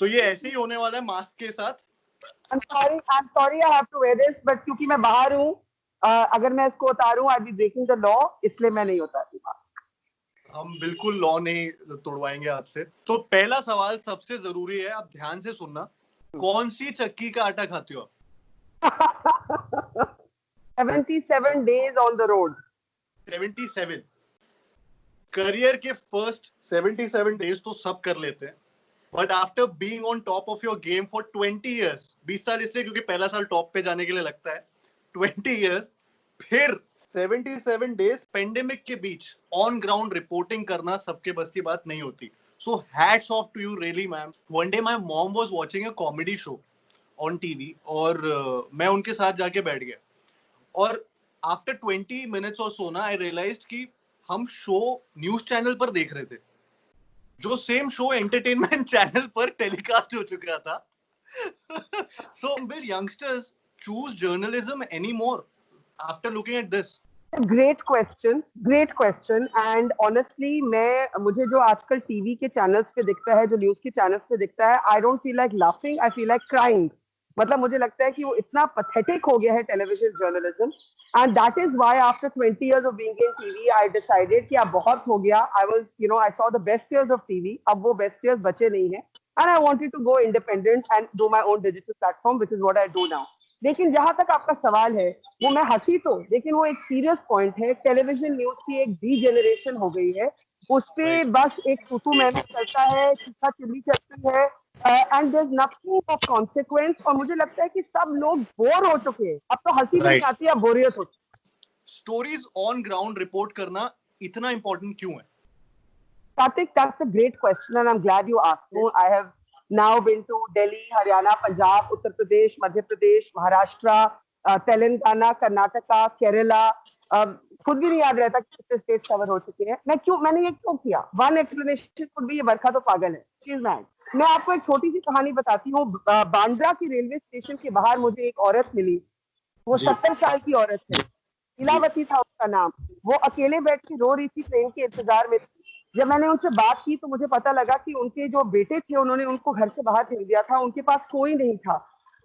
तो ये ऐसे ही होने वाला है मास्क के साथ। I'm sorry I have to wear this, but क्योंकि मैं बाहर हूँ, अगर मैं इसको उतारूं I'll be breaking the law, इसलिए मैं नहीं उतारती मास्क। हम बिल्कुल लॉ नहीं तोड़वाएंगे आपसे। तो पहला सवाल सबसे जरूरी है, आप ध्यान से सुनना। कौन सी चक्की का आटा खाती हो आप? 77 days on the road। 77 career के फर्स्ट 77 डेज तो सब कर लेते हैं, but after being on top of your game for 20 years, 20 साल इसलिए क्योंकि पहला साल टॉप पे जाने के लिए लगता है, 20 इयर्स, फिर 77 डेज पेंडेमिक के बीच ऑन ग्राउंड रिपोर्टिंग करना सबके बस की बात नहीं होती। So hats off to you really ma'am. One day my mom was watching a comedy show on TV और मैं उनके साथ जाके बैठ गया, और आफ्टर 20 मिनट्स और सो ना आई रियलाइज्ड कि हम शो न्यूज चैनल पर देख रहे थे, जो सेम शो एंटरटेनमेंट चैनल पर टेलीकास्ट हो चुका था। So will youngsters choose journalism anymore after looking at this? Great question and honestly मुझे जो आजकल टीवी के चैनल्स पे दिखता है, जो न्यूज के चैनल्स पे दिखता है, I don't feel like laughing, I feel like crying. मतलब मुझे लगता है कि वो इतना पथेटिक हो गया है television journalism, and that is why after 20 years of being in TV I decided कि अब बहुत हो गया। I saw the best years of TV, अब वो बेस्ट years बचे नहीं है, and I wanted to go independent and do my own digital platform, which is what I do now. लेकिन जहां तक आपका सवाल है, वो मैं हंसी तो, लेकिन वो एक सीरियस पॉइंट है। टेलीविजन न्यूज की एक डीजेनरेशन हो गई है, उस पे बस एक तूतू मैम चलता है, चीखा चिल्ली चलती है, and there is nothing of consequence. और मुझे लगता है कि सब लोग बोर हो चुके हैं, अब तो हंसी भी नहीं आती है, बोरियत होती है। स्टोरीज ऑन ग्राउंड रिपोर्ट करना इतना इंपॉर्टेंट क्यों है? Karthik, that's a great question, and I'm glad you asked me. I have now been to Delhi, Haryana, Punjab, Uttar Pradesh, Madhya Pradesh, Maharashtra, Telangana, Karnataka, Kerala. खुद भी नहीं याद रहता कि कितने स्टेट्स कवर हो चुके हैं। मैंने ये क्यों किया? वन एक्सप्लेनेशन कुड बी, ये बरखा तो पागल है, शी इज मैड। मैं आपको एक छोटी सी कहानी बताती हूँ। बांद्रा की रेलवे स्टेशन के बाहर मुझे एक औरत मिली। वो 70 साल की औरत है, लीलावती था उसका नाम। वो अकेले बैठ के रो रही थी, ट्रेन के इंतजार में थी। जब मैंने उनसे बात की तो मुझे पता लगा कि उनके जो बेटे थे, उन्होंने उनको घर से बाहर भेज दिया था, उनके पास कोई नहीं था।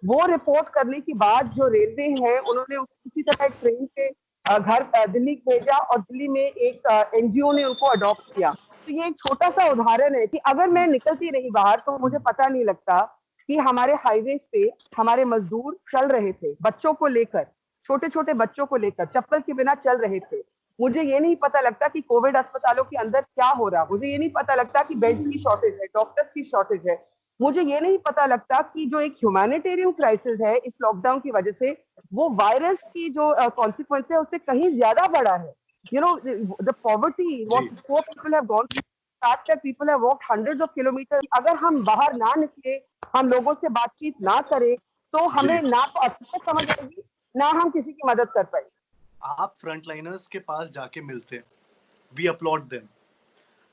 वो रिपोर्ट करने के बाद जो रेलवे है, उन्होंने किसी तरह एक ट्रेन से घर दिल्ली भेजा, और दिल्ली में एक एनजीओ ने उनको अडॉप्ट किया। तो ये एक छोटा सा उदाहरण है कि अगर मैं निकलती रही बाहर तो मुझे पता नहीं लगता कि हमारे हाईवेज पे हमारे मजदूर चल रहे थे, बच्चों को लेकर, छोटे छोटे बच्चों को लेकर चप्पल के बिना चल रहे थे। मुझे ये नहीं पता लगता कि कोविड अस्पतालों के अंदर क्या हो रहा, मुझे ये नहीं पता लगता कि बेड्स की शॉर्टेज है, डॉक्टर्स की शॉर्टेज है। मुझे ये नहीं पता लगता कि जो एक ह्यूमैनिटेरियन क्राइसिस है इस लॉकडाउन की वजह से, वो वायरस की जो कॉन्सिक्वेंस है उससे कहीं ज्यादा बड़ा है। You know, the poverty, what poor people have gone through, fact that people have walked hundreds of kilometers। अगर हम बाहर ना निकले, हम लोगों से बातचीत ना करें, तो हमें ना तो असलियत समझ आएगी, ना हम किसी की मदद कर पाएंगे। आप फ्रंटलाइनर्स के पास जाके मिलते हैं, वी अपलॉड देम।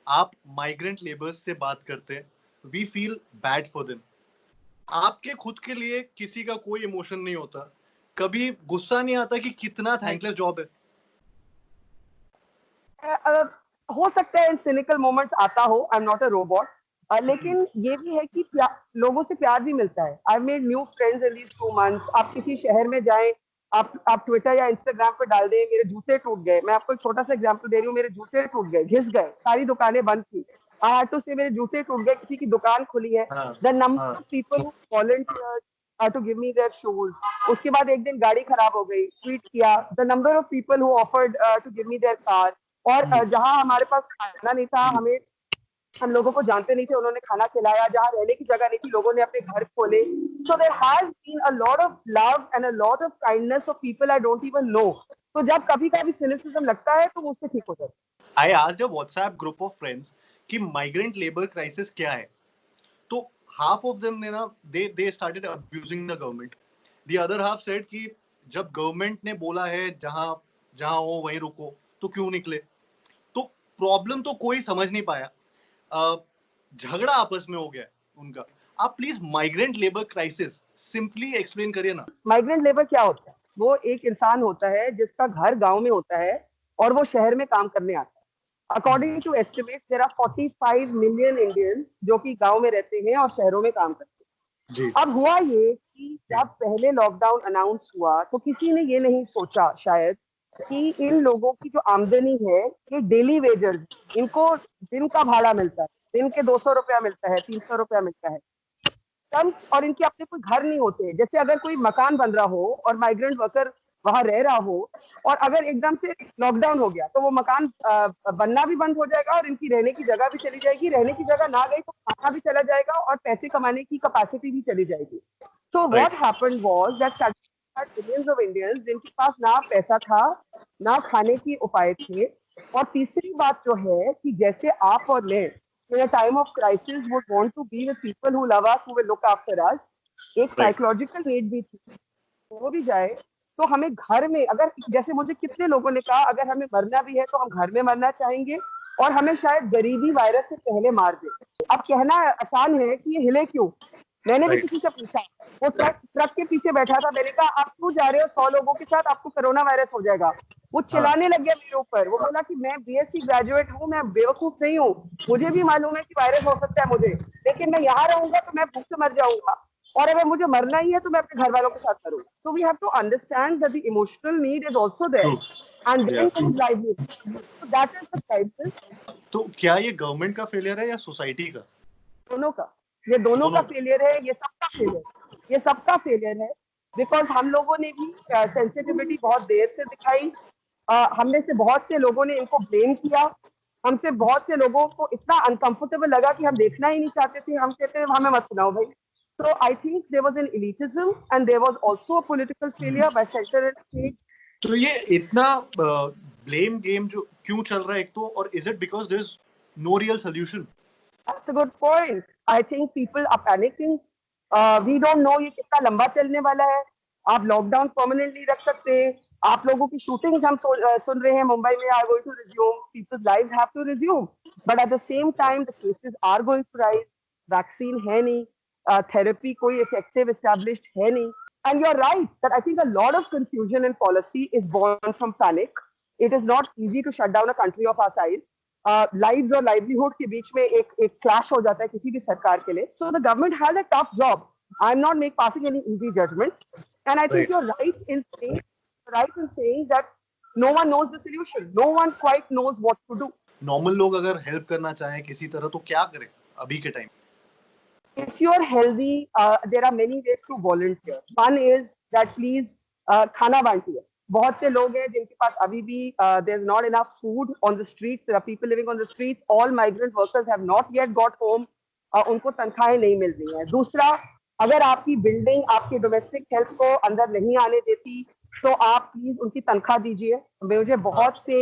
आप माइग्रेंट लेबर्स से बात करते हैं, we feel bad for them. आपके खुद के लिए किसी का कोई इमोशन नहीं होता, कभी गुस्सा नहीं आता कि कितना थैंकलेस जॉब है? हो सकता है सिनिकल मोमेंट्स आता हो, आई एम नॉट अ रोबोट, लेकिन ये भी है कि लोगों से प्यार भी मिलता है। I made new friends in these 2 months। आप किसी शहर में जाएं, आप ट्विटर या इंस्टाग्राम पे डाल दें, मेरे जूते टूट गए। मैं आपको एक छोटा सा एग्जांपल दे रही हूँ, मेरे जूते टूट गए, घिस गए, सारी दुकानें बंद थी, आई हैड टू से मेरे जूते टूट गए, किसी की दुकान खुली है। The number of people who volunteered to give me their shoes. उसके बाद एक दिन गाड़ी खराब हो गई, ट्वीट किया, the number of people who offered to give me their car. और जहां हमारे पास खाना नहीं था, हम लोगों को जानते नहीं थे, उन्होंने खाना खिलाया। जहां रहने की जगह नहीं थी, लोगों ने अपने घर खोले। So there has been a lot of love and a lot of kindness of people I don't even know. तो जब कभी कभी सिनिसिज्म लगता है तो उससे ठीक हो जाता है। I asked a WhatsApp group of friends कि माइग्रेंट लेबर क्राइसिस क्या है, तो हाफ ऑफ देम ने ना they started abusing the government. The other half said कि जब गवर्नमेंट ने बोला है जहां जहां हो वहीं रुको, तो क्यों निकले? तो प्रॉब्लम तो कोई समझ नहीं पाया, झगड़ा आपस में हो गया उनका। आप please migrant labour crisis simply explain करिए ना। माइग्रेंट लेबर क्या होता है? वो एक इंसान होता है जिसका घर गांव में होता है और वो शहर में काम करने आता है। According to estimate there are 45 million Indians जो कि गांव में रहते हैं और शहरों में काम करते हैं। जी अब हुआ ये कि जब पहले लॉकडाउन अनाउंस हुआ तो किसी ने ये नहीं सोचा शायद कि इन लोगों की जो आमदनी है ये डेली वेजर्स, इनको दिन का भाड़ा मिलता है, दिन के 200 रुपया मिलता है, 300 रुपया मिलता है कम, और इनके अपने कोई घर नहीं होते। जैसे अगर कोई मकान बन रहा हो और माइग्रेंट वर्कर वहां रह रहा हो और अगर एकदम से लॉकडाउन हो गया तो वो मकान बनना भी बंद हो जाएगा और इनकी रहने की जगह भी चली जाएगी, रहने की जगह ना गई तो खाना भी चला जाएगा और पैसे कमाने की कैपेसिटी भी चली जाएगी। So what right happened was that millions of Indians जिनके पास ना पैसा था ना खाने की उपाय थे। और तीसरी बात जो है कि जैसे आप और मैं in a time of crisis would want to be with people who love us, who will look after us, एक राइट साइकोलॉजिकल नीड भी थी। हो भी जाए तो हमें घर में, अगर जैसे मुझे कितने लोगों ने कहा अगर हमें मरना भी है तो हम घर में मरना चाहेंगे और हमें शायद गरीबी वायरस से पहले मार दे। अब कहना आसान है कि ये हिले क्यों। मैंने भी राइट किसी से पूछा, वो ट्रक ट्रक के पीछे बैठा था, मैंने कहा आप क्यों जा रहे हो 100 लोगों के साथ, आपको कोरोना वायरस हो जाएगा। वो हाँ चिल्लाने लग गया मेरे ऊपर, वो बोला कि मैं बीएससी ग्रेजुएट हूँ, मैं बेवकूफ नहीं हूँ, मुझे भी मालूम है कि वायरस हो सकता है मुझे, लेकिन मैं यहाँ रहूंगा तो मैं भूख से मर जाऊंगा और अगर मुझे मरना ही है तो मैं अपने घर वालों के साथ करूंगा। So we have to understand that the emotional need is also true there and या then comes livelihood. So that is the crisis. तो क्या ये गवर्नमेंट का फेलियर है या सोसाइटी का? दोनों का, ये दोनों का दोनों का। फेलियर है, ये सबका फेलियर है, ये सबका फेलियर है। बिकॉज हम लोगों ने भी सेंसिटिविटी बहुत देर से दिखाई। हमने से बहुत से लोगों ने इनको ब्लेम किया, हमसे बहुत से लोगों को इतना अनकंफर्टेबल लगा कि हम देखना ही नहीं चाहते थे, हम कहते थे हमें मत सुनाओ भाई। So I think there was an elitism and there was also a political failure by center and state. तो ये इतना ब्लेम गेम जो क्यों चल रहा है एक तो, और is it because there is no real solution? That's a good point. I think people are panicking. We don't know ये कितना लंबा चलने वाला है। आप लॉकडाउन परमानेंटली रख सकते हैं। आप लोगों की शूटिंग्स हम सुन रहे हैं मुंबई में are going to resume. People's lives have to resume. But at the same time, the cases are going to rise. Vaccine है नहीं, थेरेपी कोई इफेक्टिव एस्टैब्लिश्ड है नहीं। And you're right that I think a lot of confusion in policy is born from panic. It is not easy to shut down a country of our size. Lives और livelihood के बीच में एक clash हो जाता है किसी भी सरकार के लिए। So the government has a tough job. I am not make passing any easy judgements and I think right you are right in saying that no one knows the solution, no one quite knows what to do. Normal लोग अगर help करना चाहें किसी तरह तो क्या करें अभी के time? If you are healthy, there are many ways to volunteer. One is that please खाना बांटिए। बहुत से लोग हैं जिनके पास अभी भी there's not enough food on the streets. There are people living on the streets. All migrant workers have not yet got home. उनको तनख्वाहें नहीं मिल रही हैं। दूसरा, अगर आपकी बिल्डिंग आपके डोमेस्टिक हेल्थ को अंदर नहीं आने देती तो आप प्लीज उनकी तनख्वाह दीजिए। मुझे बहुत से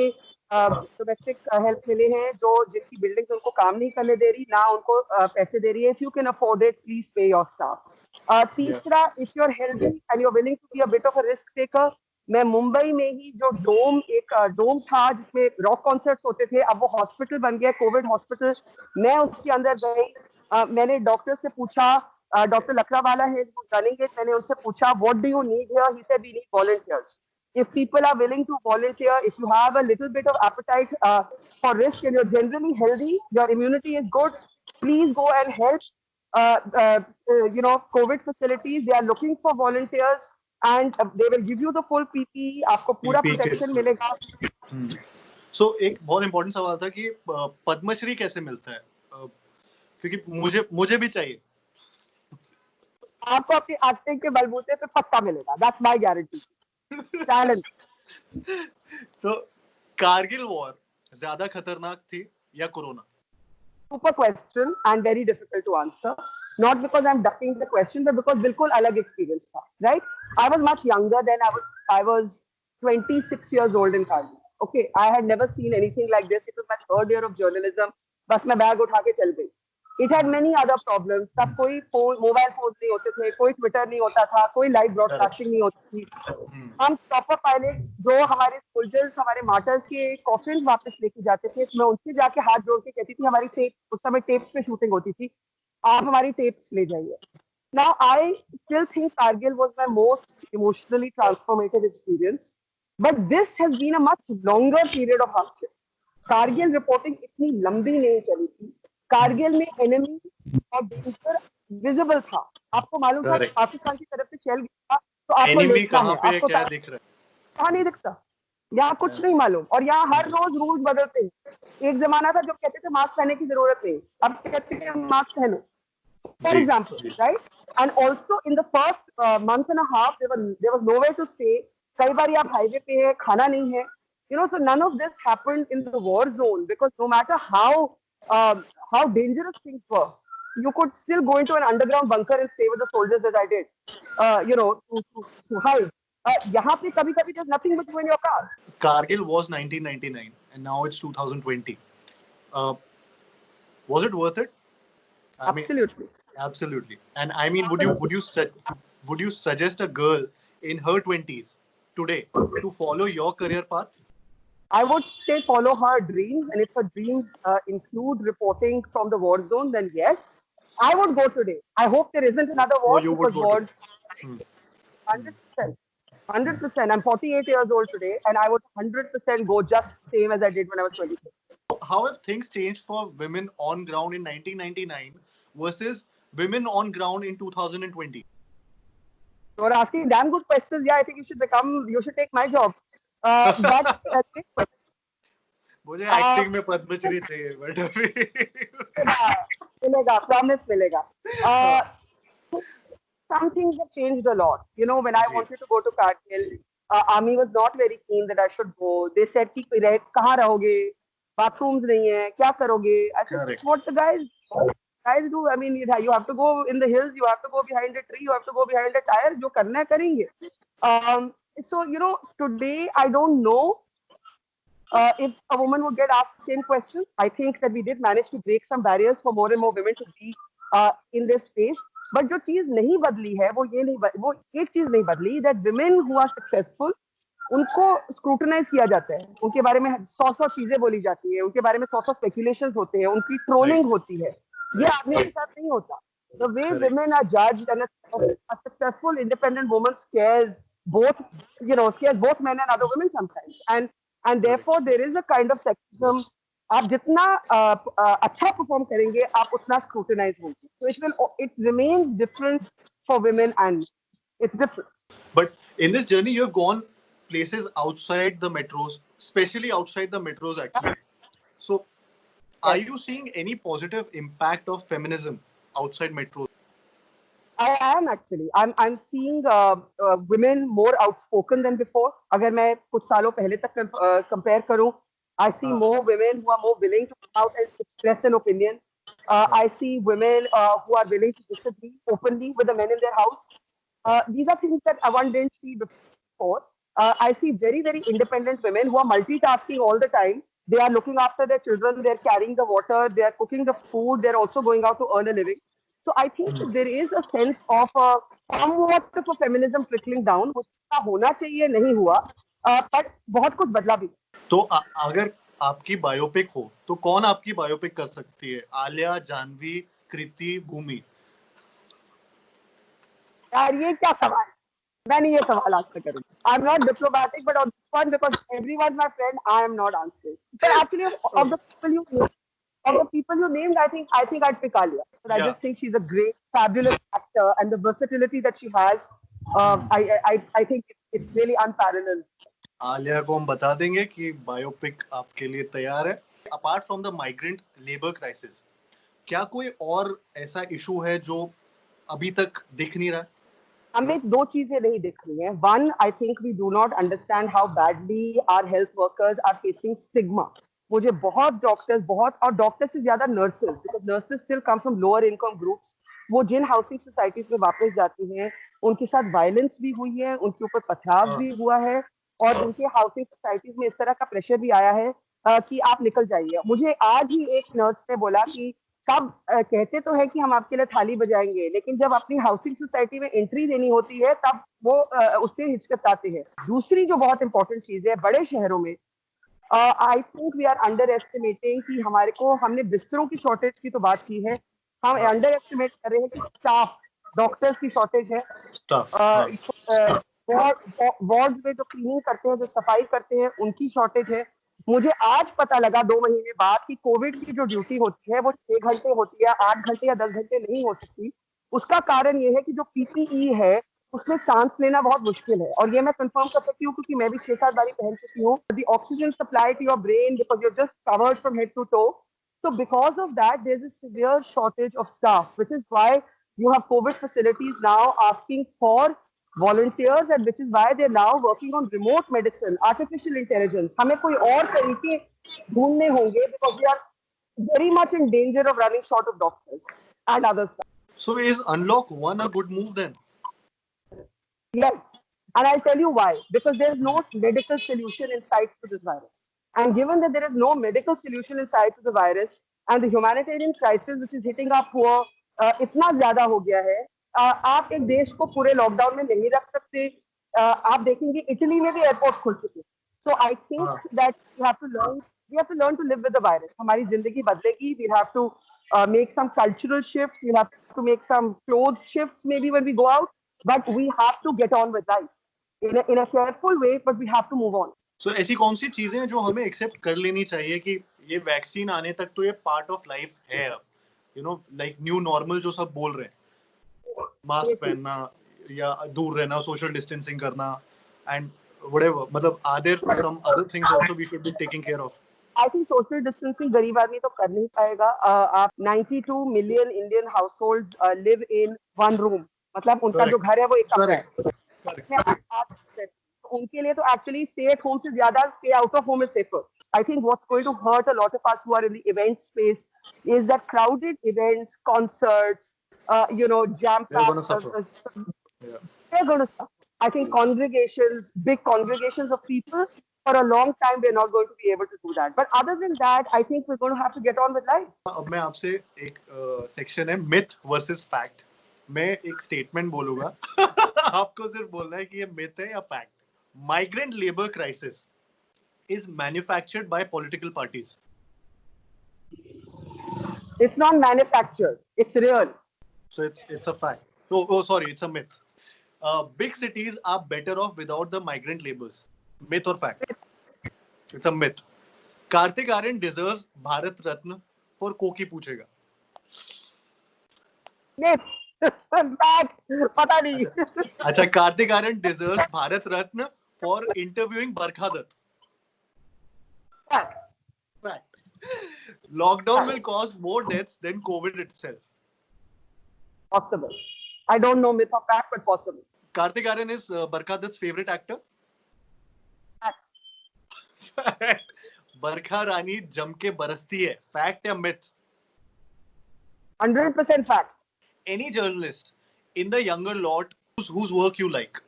डोमेस्टिक हेल्प मिले हैं जो जिनकी बिल्डिंग उनको काम नहीं करने दे रही, ना उनको पैसे दे रही है। If you can afford it please pay your staff. तीसरा, if you are healthy and you are willing to be a bit of a risk taker. मैं मुंबई में ही जो डोम था जिसमें रॉक कॉन्सर्ट्स होते थे, अब वो हॉस्पिटल बन गया, कोविड हॉस्पिटल। मैं उसके अंदर गई, मैंने डॉक्टर से पूछा, डॉक्टर लकड़ावाला है रनिंग इट, मैंने उनसे पूछा what do you need here, he said we need volunteers. If people are willing to volunteer, if you have a little bit of appetite for risk and you're generally healthy, your immunity is good, please go and help. COVID facilities, they are looking for volunteers and they will give you the full PPE, आपको पूरा PPE protection kits. मिलेगा। सो एक बहुत important सवाल था कि पद्मश्री कैसे मिलता है? क्योंकि मुझे भी चाहिए। आपको अपनी एक्टिंग के बलबूते पे पक्का मिलेगा, दैट्स माय गारंटी। टैलेंट। तो कारगिल वॉर ज्यादा खतरनाक थी या corona? Super question and very difficult to answer. Not because I'm ducking the question, but because बिल्कुल अलग experience था, right? I was much younger then. I was 26 years old in Kargil. Okay, I had never seen anything like this. It was my third year of journalism. बस मैं bag उठा के चल गई। It had many other problems. तब कोई mobile phone नहीं होते थे, कोई ट्विटर नहीं होता था, कोई लाइव ब्रॉडकास्टिंग नहीं होती थी। हम प्रॉपर पायलट जो हमारे सोल्जर्स, हमारे मार्टर्स के कॉफिन वापस लेके जाते थे, मैं उनसे जाके हाथ जोड़ के कहती थी, हमारी टेप, उस समय टेप्स पे शूटिंग होती थी, आप हमारी टेप्स ले जाइए। Now I still think Kargil was my most emotionally transformative experience, but this has been a much longer period of hardship. Kargil reporting इतनी लंबी नहीं चली थी। कारगिल में एनिमी और डेंजर विजिबल था। आपको मालूम था कि करेक्ट। पाकिस्तान की तरफ से शेल गिरा तो आपको एनिमी लेटना कहाँ है, पे है, आपको क्या दिख रहा कहाँ नहीं दिखता। यहाँ कुछ नहीं मालूम, और यहाँ हर रोज रूल्स बदलते हैं। एक जमाना था जब कहते थे मास्क पहनने की जरूरत नहीं, अब कहते हैं मास्क पहनो, है? for ji example, ji. right? And also in the first month and a half, there was nowhere to stay. कई बार आप हाईवे पे है, खाना नहीं है, you know. So none of this happened in the war zone, because no matter how dangerous things were, you could still go into an underground bunker and stay with the soldiers, as I did, you know, to hide. यहाँ पे कभी-कभी there's nothing but you and your car. Kargil was 1999 and now it's 2020. Uh, was it worth it? I mean, Absolutely. absolutely. And I mean, would you suggest a girl in her 20s today to follow your career path? I would say follow her dreams, and if her dreams include reporting from the war zone, then yes, I would go today. I hope there isn't another Oh, war, you would because go to. wars, 100%, 100%. I'm 48 years old today, and I would 100% go just same as I did when I was 26. How have things changed for women on ground in 1999 versus women on ground in 2020? You're asking damn good questions. Yeah, I think you should take my job. But मुझे uh, acting में पद्मश्री चाहिए but अभी मिलेगा, promise मिलेगा. Some things have changed a lot. You know, when I ji wanted to go to Kargil, army was not very keen that I should go. They said कि कहाँ रहोगे, bathrooms नहीं है, क्या करोगे? I said, correct what the guys do. I mean, you have to go in the hills, you have to go behind a tree, you have to go behind a tire. जो करना है करेंगे. So you know, today I don't know if a woman would get asked the same question. I think that we did manage to break some barriers for more and more women to be in this space. But जो चीज नहीं बदली है वो ये नहीं वो एक चीज नहीं बदली, that women who are successful, उनको स्क्रूटनाइज किया जाता है, उनके बारे में 100 चीजें बोली जाती है, उनके बारे में 100 स्पेकुलेशन होते हैं, उनकी ट्रोलिंग होती है. ये आदमी के साथ नहीं होता. The way correct women are judged, and a successful independent woman both scares both men and other women sometimes, and therefore there is a kind of sexism. आप जितना अच्छा परफॉर्म करेंगे आप उतना स्क्रूटनाइज होंगे. So it remains different for women, and it's different. But in this journey, you have gone places outside the metros, especially outside the metros, actually. So, are Yes. you seeing any positive impact of feminism outside metros? I am actually. I'm seeing women more outspoken than before. अगर मैं कुछ सालों पहले तक compare करूं, I see more women who are more willing to come out and express an opinion. I see women who are willing to disagree openly with the men in their house. These are things that one didn't see before. I see very, very independent women who are multitasking all the time. They are looking after their children, they're carrying the water, they're cooking the food, they're also going out to earn a living. So I think that there is a sense of somewhat of a feminism trickling down, which होना चाहिए नहीं हुआ, but बहुत कुछ बदला भी. तो अगर आपकी बायोपिक हो तो कौन आपकी बायोपिक कर सकती है? आलिया, जानवी, कृति, भूमि? यार ये क्या सवाल? मैं नहीं ये सवाल आपसे करूँगा. I'm not diplomatic, but on this one, because everyone's my friend, I am not answering. But actually, of the people you named, I think I'd pick Alia. But I Yeah. just think she's a great, fabulous actor, and the versatility that she has, I think it's really unparalleled. Alia को हम बता देंगे कि biopic आपके लिए तैयार है. Apart from the migrant labour crisis, क्या कोई और ऐसा इशू है जो अभी तक दिख नहीं रहा है? हमें दो चीजें नहीं दिख रही हैं. One, I think we do not understand how badly our health workers are facing stigma. मुझे बहुत डॉक्टर्स से ज्यादा nurses, because nurses still come from lower income groups. वो जिन हाउसिंग सोसाइटीज में वापस जाती हैं, उनके साथ वायलेंस भी हुई है, उनके ऊपर पथराव भी हुआ है, और उनके हाउसिंग सोसाइटीज में इस तरह का प्रेशर भी आया है कि आप निकल जाइए. मुझे आज ही एक नर्स ने बोला कि सब कहते तो है कि हम आपके लिए थाली बजाएंगे, लेकिन जब अपनी हाउसिंग सोसाइटी में एंट्री देनी होती है तब वो उससे हिचकिचाते हैं. दूसरी जो बहुत इंपॉर्टेंट चीज है, बड़े शहरों में I think we are underestimating कि हमने बिस्तरों की शॉर्टेज की तो बात की है, हम अंडर एस्टिमेट कर रहे हैं कि स्टाफ, डॉक्टर्स की शॉर्टेज है, वार्ड्स में जो क्लीनिंग करते हैं, जो सफाई करते हैं, उनकी शॉर्टेज है. मुझे आज पता लगा 2 महीने बाद कि कोविड की जो ड्यूटी होती है वो 6 घंटे होती है, 8 घंटे या 10 घंटे नहीं हो सकती। उसका कारण ये है कि जो पीपीई है उसमें सांस लेना बहुत मुश्किल है, और ये मैं कंफर्म कर सकती हूँ क्योंकि मैं भी 6-7 बारी पहन चुकी हूँ। The oxygen supply to your brain because you're just covered from head to toe. So because of that, there's a severe shortage of staff, which is why you have COVID facilities now asking for volunteers, and which is why they're now working on remote medicine, artificial intelligence. हमें कोई और तरीके ढूंढने होंगे because we are very much in danger of running short of doctors and other stuff. So is unlock one a good move then? Yes. And I'll tell you why. Because there's no medical solution in sight to this virus. And given that there is no medical solution in sight to the virus, and the humanitarian crisis which is hitting our poor इतना ज्यादा हो गया है, आप एक देश को पूरे लॉकडाउन में नहीं रख सकते। आप देखेंगे इटली में भी एयरपोर्ट खुल चुके हैं। So I think that we have to learn to live with the virus. हमारी जिंदगी बदलेगी। We have to make some cultural shifts. We'll have to make some clothes shifts maybe when we go out. But we have to get on with life in a careful way, but we have to move on. So ऐसी कौन सी चीजें हैं जो हमें accept कर लेनी चाहिए कि ये वैक्सीन आने तक तो ये पार्ट ऑफ लाइफ है अब, you know, like new normal जो सब बोल रहे हैं, मास्क पहनना या दूर रहना, सोशल डिस्टेंसिंग करना एंड व्हाटएवर, मतलब are there some other things also we should be taking care of? I think social distancing गरीब आदमी तो कर नहीं पाएगा। आप 92 million Indian households live in one room, मतलब उनका जो घर है वो एक कमरा है। उनके लिए तो एक्चुअली स्टे एट होम से ज्यादा stay out of home is safer. I think what's going to hurt a lot of us who are in the event space is that crowded events, concerts, jam packed. They're going to suffer. I think congregations, big congregations of people, for a long time, we're not going to be able to do that. But other than that, I think we're going to have to get on with life. अब मैं आपसे एक section है myth versus fact. मैं एक statement बोलूंगा आपको सिर्फ बोलना है कि ये मिथ है या fact. Migrant labour crisis is manufactured by political parties. It's not manufactured. It's real. So it's a fact. Oh, sorry, it's a myth. Big cities are better off without the migrant laborers. Myth or fact? It's a myth. Kartik Aaryan deserves Bharat Ratna for कोकी पूछेगा. Myth. Fact. पता नहीं. अच्छा, Kartik Aaryan deserves Bharat Ratna for interviewing Barkha Dutt. Fact. Lockdown will cause more deaths than COVID itself. Possible. I don't know myth or fact, but possible. Kartik Aaryan is Barkha Dutt's favorite actor. Fact. बरखा रानी जम के बरसती है. Fact या myth? 100% fact. Any journalist in the younger lot whose work you like?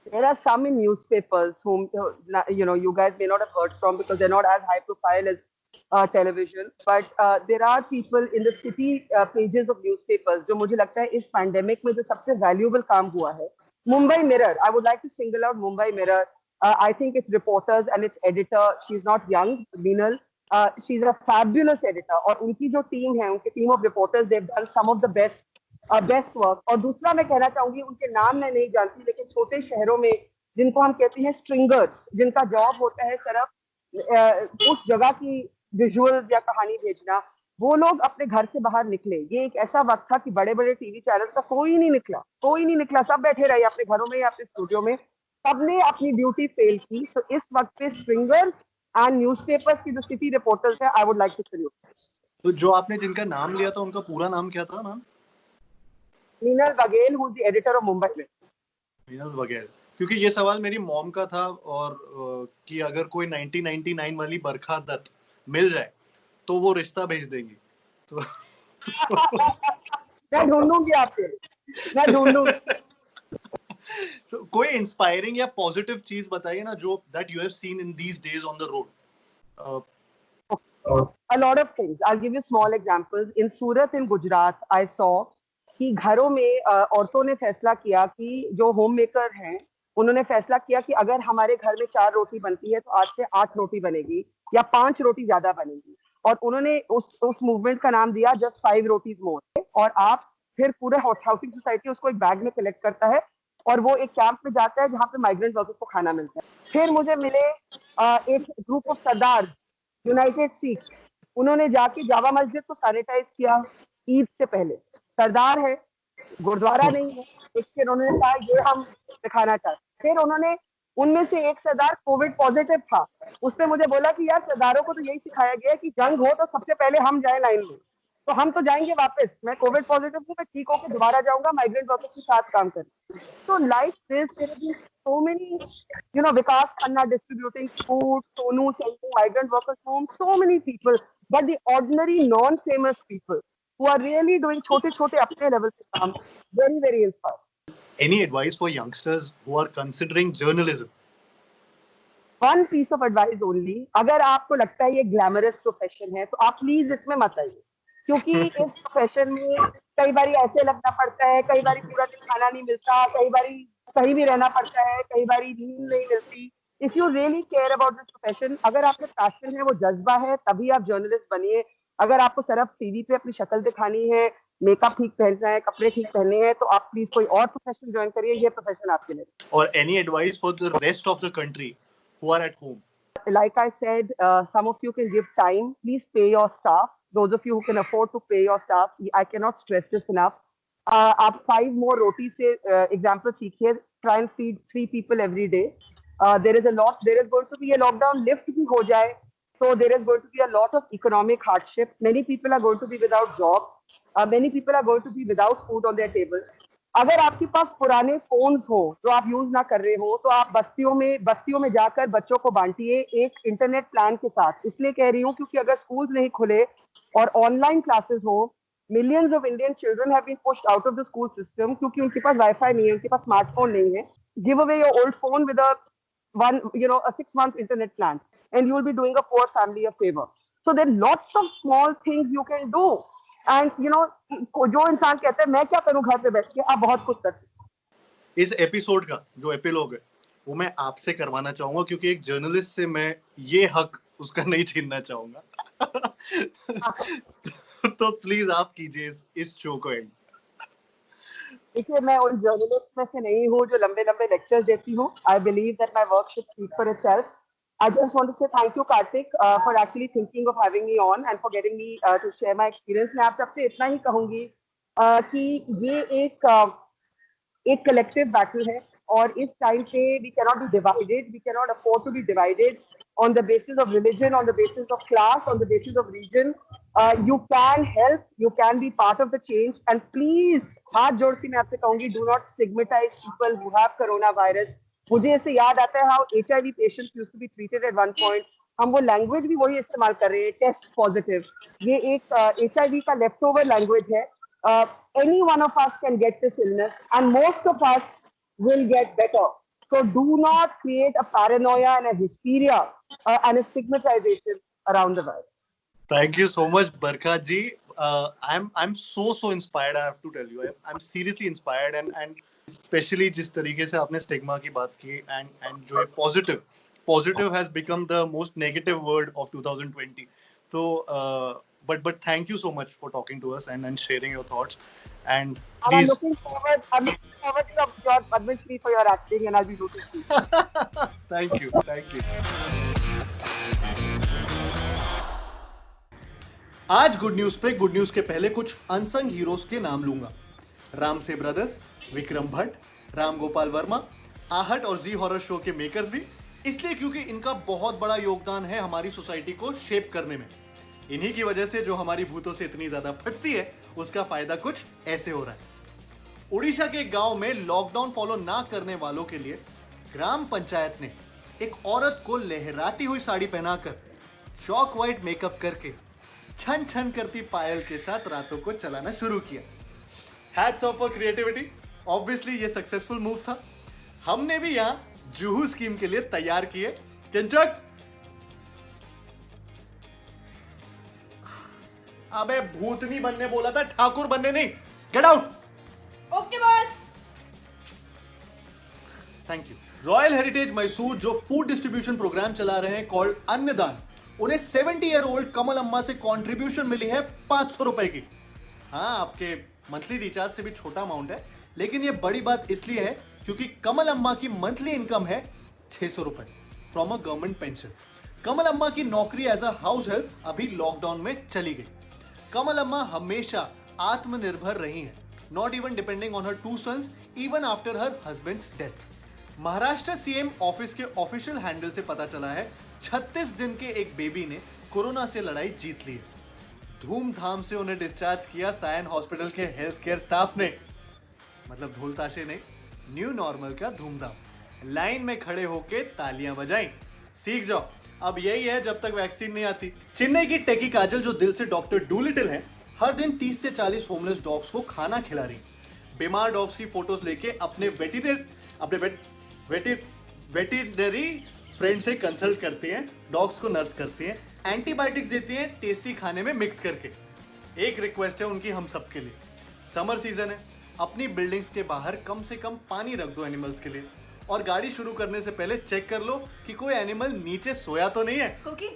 There are some in newspapers whom you guys may not have heard from because they're not as high profile as television. But there are people in the city pages of newspapers जो मुझे लगता है इस pandemic में जो सबसे valuable काम हुआ है. Mumbai Mirror. I would like to single out Mumbai Mirror. I think its reporters and its editor. She's not young, Meenal. She's a fabulous editor. और उनकी जो team है, उनकी team of reporters, they've done some of the best work. और दूसरा मैं कहना चाहूंगी, उनके नाम मैं नहीं जानती, लेकिन छोटे शहरों में जिनको हम कहते हैं स्ट्रिंगर्स, जिनका जॉब होता है सिर्फ उस जगह की विजुअल्स या कहानी भेजना, वो लोग अपने घर से बाहर निकले। ये एक ऐसा वक्त था कि बड़े बड़े टीवी चैनल का कोई नहीं निकला, सब बैठे रहे अपने घरों में या अपने स्टूडियो में, सबने अपनी ड्यूटी फेल की। सो इस वक्त पे स्ट्रिंगर्स एंड न्यूज़पेपर्स की जो सिटी रिपोर्टर्स है, I would like to salute. तो जो आपने जिनका नाम लिया था उनका पूरा नाम क्या था ma'am? Meenal Baghel, who is the editor of Mumbai में। मीनल बघेल, क्योंकि ये सवाल मेरी मॉम का था, और कि अगर कोई 1999 वाली बरखा दत्त मिल जाए तो वो रिश्ता भेज देंगी। तो मैं ढूंढूंगी आपके, मैं ढूंढूंगी। So, कोई इंस्पायरिंग या पॉजिटिव चीज बताइए ना जो that you have seen in these days on the road. A lot of things. I'll give you small examples. In Surat in Gujarat, I saw कि घरों में औरतों ने फैसला किया कि जो होम मेकर हैं, उन्होंने फैसला किया कि अगर हमारे घर में 4 रोटी बनती है तो आज से 8 रोटी बनेगी या 5 रोटी ज्यादा बनेगी। और उन्होंने उस मूवमेंट का नाम दिया जस्ट 5 रोटीज मोर। और आप फिर पूरे हाउसिंग सोसाइटी उसको एक बैग में कलेक्ट करता है और वो एक कैंप में जाता है जहाँ पे माइग्रेंट वर्कर्स को खाना मिलता है। फिर मुझे मिले एक group of Sardar, United Sikhs, उन्होंने जाके जामा मस्जिद को सैनिटाइज किया ईद से पहले। सरदार है, गुरुद्वारा नहीं है, लेकिन उन्होंने कहा ये हम दिखाना चाहते। फिर उन्होंने, उनमें से एक सरदार कोविड पॉजिटिव था, उसने मुझे बोला कि यार सरदारों को तो यही सिखाया गया है कि जंग हो तो सबसे पहले हम जाए लाइन में, तो हम तो जाएंगे वापस, मैं कोविड पॉजिटिव हूँ, मैं ठीक होकर दोबारा जाऊंगा माइग्रेंट वर्कर्स के साथ काम करने। So like this, there have been so many, Vikas Khanna distributing food, Sonu sending migrant workers home, so many people, but the ordinary non-famous people who are really doing छोटे-छोटे अपने level पे काम, very, very inspiring. Any advice for youngsters who are considering journalism? One piece of advice only, अगर आपको लगता है ये glamorous profession है तो आप प्लीज इसमें मत आइए, क्योंकि इस प्रोफेशन में कई बार ऐसे लगना पड़ता है, कई बार पूरा दिन खाना नहीं मिलता, कई बार कहीं भी रहना पड़ता है, कई बार नींद नहीं मिलती। If you really care about this profession, अगर आपके पैशन है, वो जज्बा है, तभी आप जर्नलिस्ट बनिए। अगर आपको सिर्फ टीवी पे अपनी शक्ल दिखानी है, मेकअप ठीक पहनना है, कपड़े ठीक पहनने हैं, तो आप प्लीज कोई और प्रोफेशन ज्वाइन करिए, ये प्रोफेशन आपके लिए। Or any advice for the rest of the country who are at home? Like I said, some of you can give time. Please pay your staff. Those of you who can afford to pay your staff, I cannot stress this enough. आप 5 more roti से example सीखिए. Try and feed 3 people every day. There is going to be a lockdown. Lift भी हो जाए, so there is going to be a lot of economic hardship. Many people are going to be without jobs. Many people are going to be without food on their table. अगर आपके पास पुराने phones हो जो आप use ना कर रहे हो, तो आप बस्तियों में जाकर बच्चों को बांटिए एक इंटरनेट प्लान के साथ। इसलिए कह रही हूँ क्योंकि अगर स्कूल्स नहीं खुले और ऑनलाइन क्लासेस हो, millions of Indian children have been pushed out of the school system, क्योंकि उनके पास वाईफाई नहीं है, उनके पास स्मार्टफोन नहीं है। Give away your old phone with a 6-month internet plan, and you will be doing a poor family a favor. So there are lots of small things you can do. And जो इंसान कहता है मैं क्या करूं घर पे बैठ के, आप बहुत कुछ कर सकते। इस एपिसोड का जो एपिलॉग है वो मैं आपसे करवाना चाहूंगा, क्योंकि एक जर्नलिस्ट से मैं ये हक उसका नहीं छीनना चाहूंगा। तो प्लीज आप कीजिए इस शो को एंड। देखिए, मैं उन जर्नलिस्ट में से नहीं हूँ जो लंबे लंबे लेक्चर्स देती हूँ। I believe that my work should speak for itself. I just want to say thank you, Karthik, for actually thinking of having me on and for getting me to share my experience. मैं आप सबसे इतना ही कहूंगी कि ये एक collective battle है, और इस टाइम पे we cannot be divided, we cannot afford to be divided on the basis of religion, on the basis of class, on the basis of region. You can help, you can be part of the change, and please, हाथ जोड़ के मैं आपसे कहूंगी, do not stigmatize people who have coronavirus. मुझे ऐसे याद आता है how HIV patients used to be treated at one point. हम वो लैंग्वेज भी वही इस्तेमाल कर रहे हैं, टेस्ट पॉजिटिव. ये एक HIV का लेफ्ट ओवर लैंग्वेज है. Any one of us can get this illness and most of us will get better. So do not create a paranoia and a hysteria and a stigmatization around the virus. Thank you so much, Barkha ji. I'm so inspired. I have to tell you, I'm seriously inspired, and especially जिस तरीके से आपने stigma की बात की, and जो है positive has become the most negative word of 2020. So but thank you so much for talking to us and sharing your thoughts, and please, I'm looking forward to your Padma Shri for your acting, and I'll be rooting for you. thank you. आज good news पे good news के पहले कुछ unsung heroes के नाम लूंगा. Ramsay brothers, Vikram Bhatt, Ram Gopal Verma, आहट और जी हॉरर शो के मेकर्स भी, इसलिए क्योंकि इनका बहुत बड़ा योगदान है हमारी सोसाइटी को शेप करने में. इन्हीं की वजह से जो हमारी भूतों से इतनी ज्यादा फटती है, उसका फायदा कुछ ऐसे हो रहा है. उड़ीसा के गांव में लॉकडाउन फॉलो ना करने वालों के लिए ग्राम पंचायत ने एक औरत को लहराती हुई साड़ी पहनाकर, शॉक वाइट मेकअप करके, छन छन करती पायल के साथ रातों को चलाना शुरू किया. Hats off for creativity. Obviously ये सक्सेसफुल मूव था. हमने भी यहां जुहू स्कीम के लिए तैयार किए. किंचक, अबे भूतनी बनने बोला था, ठाकुर बनने नहीं. Get out. Okay boss. Thank you. Royal heritage Mysore जो फूड डिस्ट्रीब्यूशन प्रोग्राम चला रहे हैं कॉल्ड अन्नदान, उन्हें 70-year-old कमल अम्मा से कंट्रीब्यूशन मिली है 500 रुपए की. हाँ, आपके मंथली रिचार्ज से भी छोटा अमाउंट है, लेकिन ये बड़ी बात इसलिए है क्योंकि कमल अम्मा की मंथली इनकम है 600 रुपए. From a government pension. Kamal Amma की नौकरी एज अ हाउस हेल्प अभी लॉकडाउन में चली गई। कमल अम्मा हमेशा आत्मनिर्भर रही हैं, not even depending on her 2 sons even after her husband's death. Maharashtra CM office के ऑफिशियल हैंडल से पता चला है 36 दिन के एक बेबी ने कोरोना से लड़ाई जीत ली है। धूमधाम से उन्हें डिस्चार्ज किया सायन हॉस्पिटल के हेल्थ केयर स्टाफ ने। मतलब ढोल ताशे ने न्यू नॉर्मल का धूमधाम। लाइन में खड़े होके तालियां बजाई। सीख जाओ, अब यही है जब तक वैक्सीन नहीं आती। चेन्नई की टेकी काजल, जो दिल से डॉक्टर डूलिटिल है, हर दिन 30 से 40 होमलेस डॉग्स को खाना खिला रही। बीमार डॉग्स की फोटोज लेके अपने वेटरनरी फ्रेंड से कंसल्ट करती हैं, डॉग्स को नर्स करती हैं, एंटीबायोटिक्स देती हैं टेस्टी खाने में मिक्स करके। एक रिक्वेस्ट है उनकी हम सबके लिए, समर सीजन है, अपनी बिल्डिंग्स के बाहर कम से कम पानी रख दो एनिमल्स के लिए, और गाड़ी शुरू करने से पहले चेक कर लो कि कोई एनिमल नीचे सोया तो नहीं है। कुकी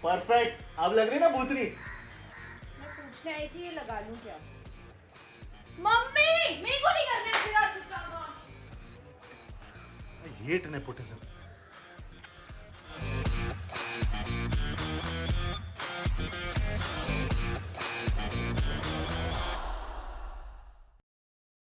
परफेक्ट, अब लग रही ना भूतनी। मैं पूछने आई थी ये लगा लूं क्या? मम्मी मेरे को नहीं करने अच्छी रात कुछ काम। I hate nepotism.